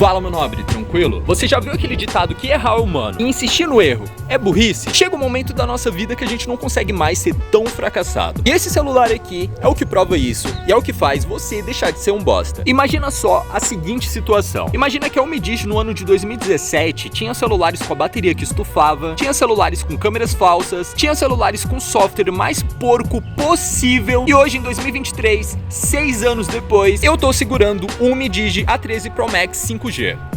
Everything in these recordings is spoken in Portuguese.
Fala, meu nobre, tranquilo? Você já viu aquele ditado que errar é humano e insistir no erro é burrice? Chega um momento da nossa vida que a gente não consegue mais ser tão fracassado. E esse celular aqui é o que prova isso e é o que faz você deixar de ser um bosta. Imagina só a seguinte situação. Imagina que a Umidigi no ano de 2017 tinha celulares com a bateria que estufava, tinha celulares com câmeras falsas, tinha celulares com software mais porco possível e hoje em 2023, 6 anos depois, eu tô segurando o Umidigi A13 Pro Max 5G.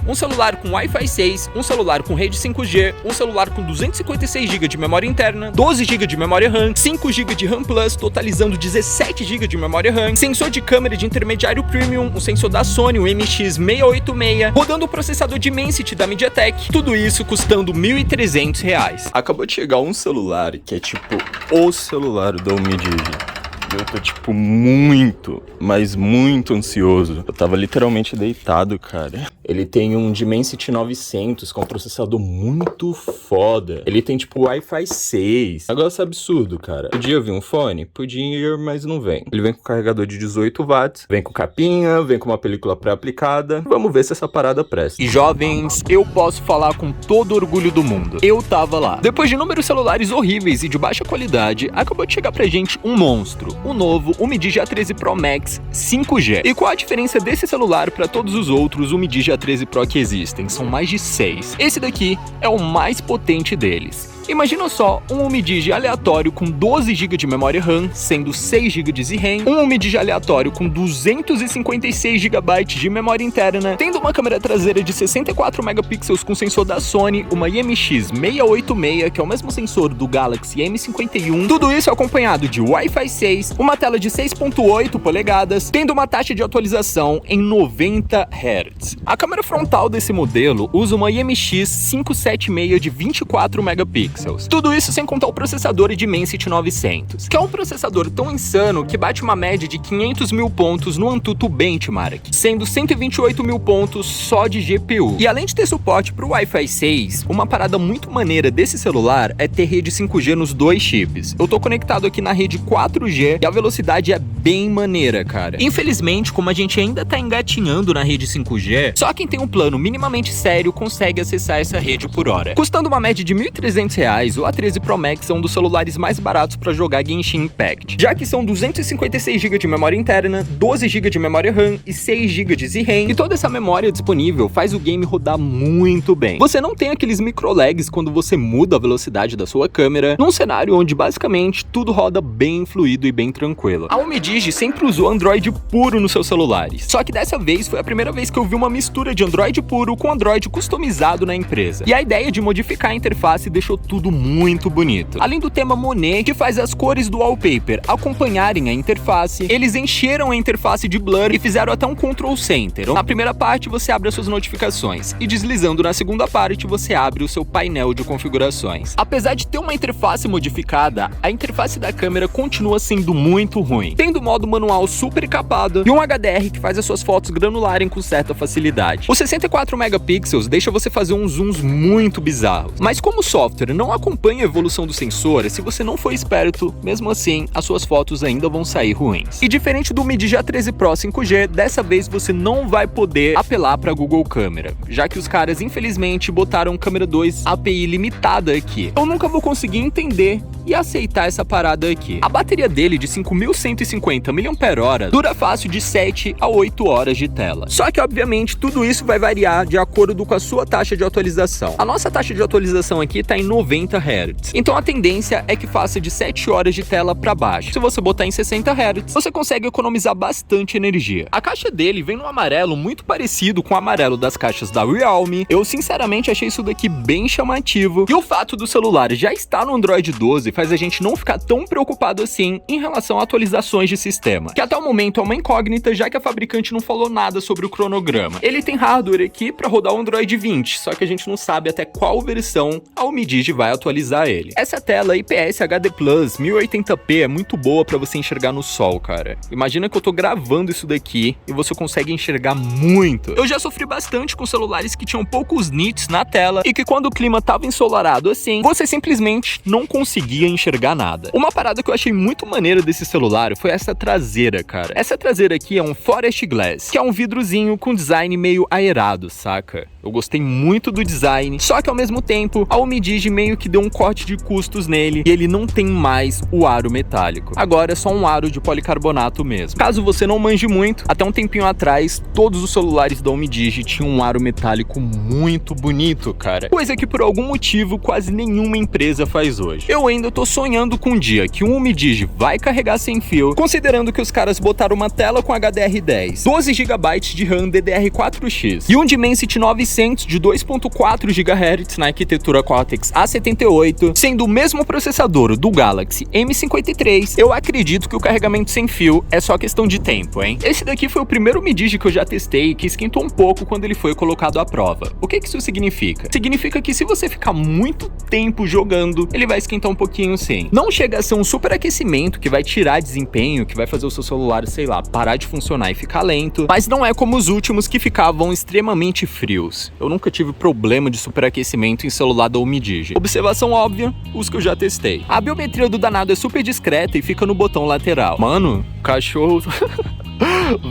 Um celular com Wi-Fi 6, um celular com rede 5G, um celular com 256 GB de memória interna, 12 GB de memória RAM, 5 GB de RAM Plus, totalizando 17 GB de memória RAM, sensor de câmera de intermediário premium, um sensor da Sony, o MX686, rodando o processador Dimensity da MediaTek, tudo isso custando R$ 1.300. Acabou de chegar um celular que é tipo o celular da Umidigi. Eu tô tipo muito, mas muito ansioso. Eu tava literalmente deitado, cara. Ele tem um Dimensity 900 com um processador muito foda. Ele tem tipo Wi-Fi 6. Negócio absurdo, cara. Podia vir um fone? Podia, mas não vem. Ele vem com carregador de 18 watts, vem com capinha, vem com uma película pré-aplicada. Vamos ver se essa parada presta. E jovens, eu posso falar com todo orgulho do mundo. Eu tava lá. Depois de inúmeros celulares horríveis e de baixa qualidade, acabou de chegar pra gente um monstro. O novo Umidigi A13 Pro Max 5G. E qual a diferença desse celular para todos os outros Umidigi A13 Pro que existem? São mais de 6. Esse daqui é o mais potente deles. Imagina só um Umidigi aleatório com 12 GB de memória RAM, sendo 6 GB de RAM, um Umidigi aleatório com 256 GB de memória interna, tendo uma câmera traseira de 64 megapixels com sensor da Sony, uma IMX686, que é o mesmo sensor do Galaxy M51, tudo isso acompanhado de Wi-Fi 6, uma tela de 6.8 polegadas, tendo uma taxa de atualização em 90 Hz. A câmera frontal desse modelo usa uma IMX576 de 24 megapixels. Tudo isso sem contar o processador Dimensity 900, que é um processador tão insano que bate uma média de 500 mil pontos no Antutu Benchmark, sendo 128 mil pontos só de GPU. E além de ter suporte para o Wi-Fi 6, uma parada muito maneira desse celular é ter rede 5G nos dois chips. Eu tô conectado aqui na rede 4G e a velocidade é bem maneira, cara. Infelizmente, como a gente ainda tá engatinhando na rede 5G, só quem tem um plano minimamente sério consegue acessar essa rede por hora. Custando uma média de R$ 1.300, o A13 Pro Max é um dos celulares mais baratos para jogar Genshin Impact, já que são 256 GB de memória interna, 12 GB de memória RAM e 6 GB de ZRAM, e toda essa memória disponível faz o game rodar muito bem. Você não tem aqueles micro lags quando você muda a velocidade da sua câmera, num cenário onde basicamente tudo roda bem fluido e bem tranquilo. A Umidigi sempre usou Android puro nos seus celulares, só que dessa vez foi a primeira vez que eu vi uma mistura de Android puro com Android customizado na empresa, e a ideia de modificar a interface deixou tudo muito bonito. Além do tema Monet, que faz as cores do wallpaper acompanharem a interface, eles encheram a interface de blur e fizeram até um control center. Na primeira parte você abre as suas notificações e deslizando na segunda parte você abre o seu painel de configurações. Apesar de ter uma interface modificada, a interface da câmera continua sendo muito ruim, tendo modo manual super capado e um HDR que faz as suas fotos granularem com certa facilidade. Os 64 megapixels deixa você fazer uns zooms muito bizarros, mas como o software não acompanha a evolução do sensor, se você não for esperto, mesmo assim, as suas fotos ainda vão sair ruins. E diferente do Umidigi A13 Pro 5G, dessa vez você não vai poder apelar para Google Câmera, já que os caras infelizmente botaram câmera 2 API limitada aqui. Eu nunca vou conseguir entender e aceitar essa parada aqui. A bateria dele de 5.150 mAh dura fácil de 7 a 8 horas de tela. Só que obviamente tudo isso vai variar de acordo com a sua taxa de atualização. A nossa taxa de atualização aqui está em 90 Hz. Então a tendência é que faça de 7 horas de tela para baixo. Se você botar em 60 Hz, você consegue economizar bastante energia. A caixa dele vem no amarelo muito parecido com o amarelo das caixas da Realme. Eu sinceramente achei isso daqui bem chamativo. E o fato do celular já estar no Android 12 faz a gente não ficar tão preocupado assim em relação a atualizações de sistema, que até o momento é uma incógnita, já que a fabricante não falou nada sobre o cronograma. Ele tem hardware aqui para rodar o Android 20, só que a gente não sabe até qual versão a Umidigi vai vai atualizar ele. Essa tela IPS HD Plus 1080p é muito boa pra você enxergar no sol, cara. Imagina que eu tô gravando isso daqui e você consegue enxergar muito. Eu já sofri bastante com celulares que tinham poucos nits na tela e que quando o clima tava ensolarado assim, você simplesmente não conseguia enxergar nada. Uma parada que eu achei muito maneira desse celular foi essa traseira, cara. Essa traseira aqui é um Forest Glass, que é um vidrozinho com design meio aerado, saca? Eu gostei muito do design, só que ao mesmo tempo, a Umidigi meio que deu um corte de custos nele e ele não tem mais o aro metálico. Agora é só um aro de policarbonato mesmo. Caso você não manje muito, até um tempinho atrás, todos os celulares da Umidigi tinham um aro metálico muito bonito, cara. Coisa que por algum motivo quase nenhuma empresa faz hoje. Eu ainda tô sonhando com um dia que um Umidigi vai carregar sem fio, considerando que os caras botaram uma tela com HDR10, 12 GB de RAM DDR4X e um Dimensity 900 de 2.4 GHz na arquitetura Cortex A78, sendo o mesmo processador do Galaxy M53, eu acredito que o carregamento sem fio é só questão de tempo, hein? Esse daqui foi o primeiro Umidigi que eu já testei que esquentou um pouco quando ele foi colocado à prova. O que isso significa? Significa que se você ficar muito tempo jogando, ele vai esquentar um pouquinho sim. Não chega a ser um superaquecimento que vai tirar desempenho, que vai fazer o seu celular, sei lá, parar de funcionar e ficar lento, mas não é como os últimos que ficavam extremamente frios. Eu nunca tive problema de superaquecimento em celular da Umidigi. Observação óbvia, os que eu já testei. A biometria do danado é super discreta e fica no botão lateral. Mano, cachorro...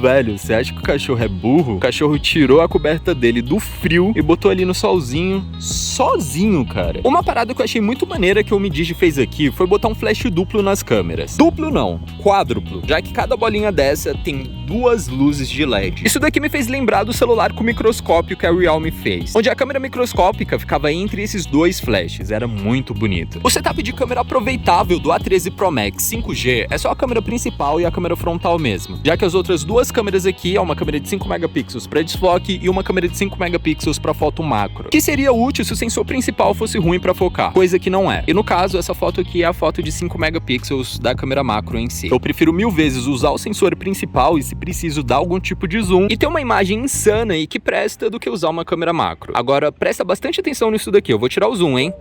Velho, você acha que o cachorro é burro? O cachorro tirou a coberta dele do frio e botou ali no solzinho, sozinho, cara. Uma parada que eu achei muito maneira que o Umidigi fez aqui foi botar um flash duplo nas câmeras. Duplo não, quádruplo, já que cada bolinha dessa tem duas luzes de LED. Isso daqui me fez lembrar do celular com microscópio que a Realme fez, onde a câmera microscópica ficava entre esses dois flashes, era muito bonito. O setup de câmera aproveitável do A13 Pro Max 5G é só a câmera principal e a câmera frontal mesmo, já que as outras duas câmeras aqui é uma câmera de 5 megapixels para desfoque e uma câmera de 5 megapixels para foto macro, que seria útil se o sensor principal fosse ruim para focar, coisa que não é. E no caso, essa foto aqui é a foto de 5 megapixels da câmera macro em si. Eu prefiro 1000 vezes usar o sensor principal e se preciso dar algum tipo de zoom e ter uma imagem insana e que presta do que usar uma câmera macro. Agora, presta bastante atenção nisso daqui, eu vou tirar o zoom, hein?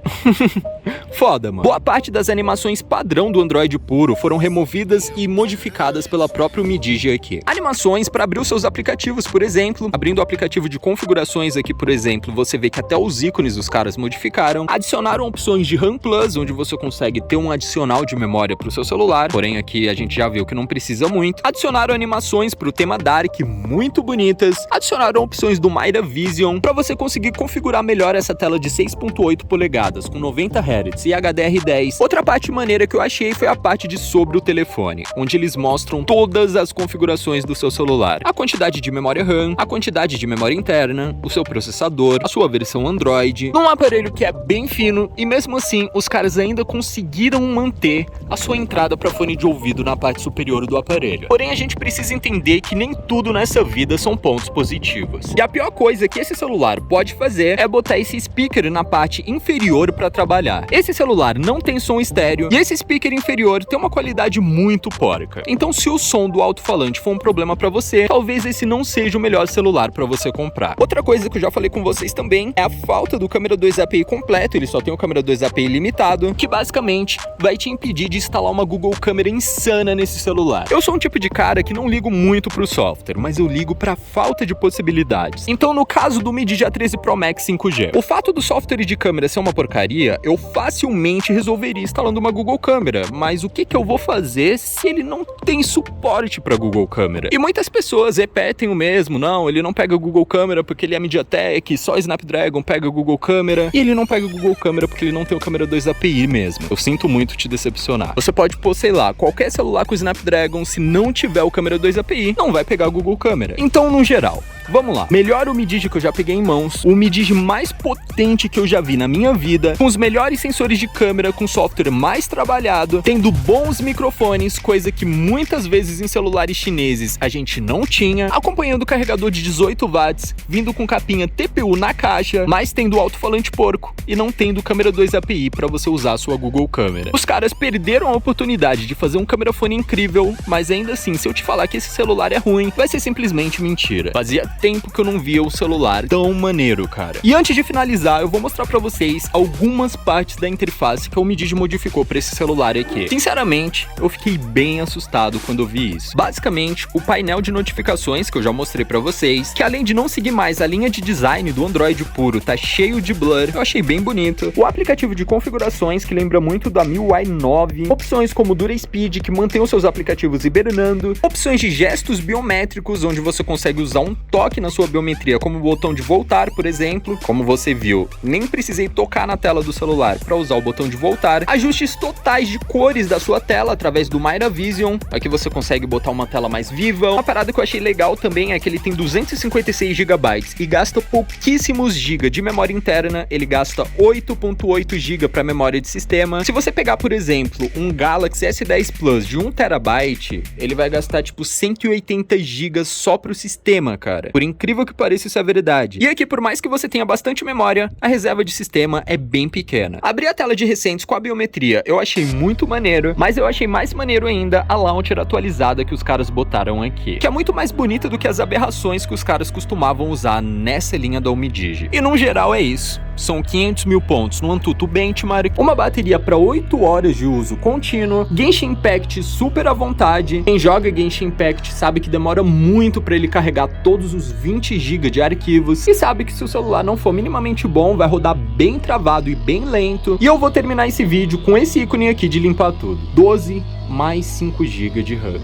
Foda, mano. Boa parte das animações padrão do Android puro foram removidas e modificadas pela própria Umidigi aqui. Animações para abrir os seus aplicativos, por exemplo. Abrindo o aplicativo de configurações aqui, por exemplo, você vê que até os ícones os caras modificaram. Adicionaram opções de RAM Plus, onde você consegue ter um adicional de memória para o seu celular, porém aqui a gente já viu que não precisa muito. Adicionaram animações para o tema Dark, muito bonitas. Adicionaram opções do Myra Vision para você conseguir configurar melhor essa tela de 6.8 polegadas com 90 Hz e HDR10. Outra parte maneira que eu achei foi a parte de sobre o telefone, onde eles mostram todas as configurações do seu celular. A quantidade de memória RAM, a quantidade de memória interna, o seu processador, a sua versão Android, num aparelho que é bem fino e mesmo assim os caras ainda conseguiram manter a sua entrada para fone de ouvido na parte superior do aparelho. Porém, a gente precisa entender que nem tudo nessa vida são pontos positivos. E a pior coisa que esse celular pode fazer é botar esse speaker na parte inferior para trabalhar. Esse celular não tem som estéreo e esse speaker inferior tem uma qualidade muito porca. Então, se o som do alto-falante for um problema para você, talvez esse não seja o melhor celular para você comprar. Outra coisa que eu já falei com vocês também é a falta do câmera 2 API completo, ele só tem o câmera 2 API limitado, que basicamente vai te impedir de instalar uma Google câmera insana nesse celular. Eu sou um tipo de cara que não ligo muito pro software, mas eu ligo pra falta de possibilidades. Então, no caso do Umidigi A13 Pro Max 5G, o fato do software de câmera ser uma porcaria, eu facilmente resolveria instalando uma Google câmera, mas o que eu vou fazer se ele não tem suporte para Google câmera? E muitas pessoas repetem o mesmo, não, ele não pega Google câmera porque ele é MediaTek, só Snapdragon pega Google câmera, e ele não pega Google câmera porque ele não tem o câmera 2 API mesmo. Eu sinto muito te decepcionar. Você pode pôr, sei lá, qualquer celular com Snapdragon, se não tiver o câmera 2 API, não vai pegar Google câmera. Então, no geral, vamos lá. Melhor Umidigi que eu já peguei em mãos, o Umidigi mais potente que eu já vi na minha vida, com os melhores sensores de câmera, com software mais trabalhado, tendo bons microfones, coisa que muitas vezes em celulares chineses a gente não tinha, acompanhando o carregador de 18 watts, vindo com capinha TPU na caixa, mas tendo alto-falante porco e não tendo câmera 2 API para você usar a sua Google câmera. Os caras perderam a oportunidade de fazer um câmera fone incrível, mas ainda assim, se eu te falar que esse celular é ruim, vai ser simplesmente mentira. Fazia tempo que eu não via o celular tão maneiro, cara. E antes de finalizar, eu vou mostrar pra vocês algumas partes da interface que o Midigi modificou pra esse celular aqui. Sinceramente, eu fiquei bem assustado quando eu vi isso. Basicamente, o painel de notificações que eu já mostrei pra vocês, que além de não seguir mais a linha de design do Android puro, tá cheio de blur, eu achei bem bonito. O aplicativo de configurações, que lembra muito da MIUI 9, opções como DuraSpeed, que mantém os seus aplicativos hibernando, opções de gestos biométricos, onde você consegue usar um toque na sua biometria, como o botão de voltar, por exemplo. Como você viu, nem precisei tocar na tela do celular para usar o botão de voltar. Ajustes totais de cores da sua tela através do Myra Vision, aqui você consegue botar uma tela mais viva. Uma parada que eu achei legal também é que ele tem 256 GB e gasta pouquíssimos GB de memória interna, ele gasta 8.8 GB para memória de sistema. Se você pegar, por exemplo, um Galaxy S10 Plus de 1 TB, ele vai gastar tipo 180 GB só pro sistema, cara. Por incrível que pareça, isso é verdade. E aqui, por mais que você tenha bastante memória, a reserva de sistema é bem pequena. Abri a tela de recentes com a biometria, eu achei muito maneiro, mas eu achei mais maneiro ainda a launcher atualizada que os caras botaram aqui, que é muito mais bonita do que as aberrações que os caras costumavam usar nessa linha da Midigi. E no geral é isso. São 500 mil pontos no Antutu Benchmark, uma bateria para 8 horas de uso contínuo, Genshin Impact super à vontade. Quem joga Genshin Impact sabe que demora muito para ele carregar todos os 20 GB de arquivos e sabe que se o celular não for minimamente bom, vai rodar bem travado e bem lento. E eu vou terminar esse vídeo com esse ícone aqui de limpar tudo. 12 mais 5 GB de RAM.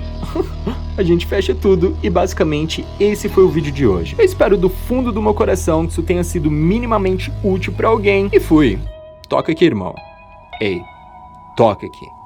A gente fecha tudo e basicamente esse foi o vídeo de hoje. Eu espero do fundo do meu coração que isso tenha sido minimamente útil pra alguém. E fui. Toca aqui, irmão. Ei, toca aqui.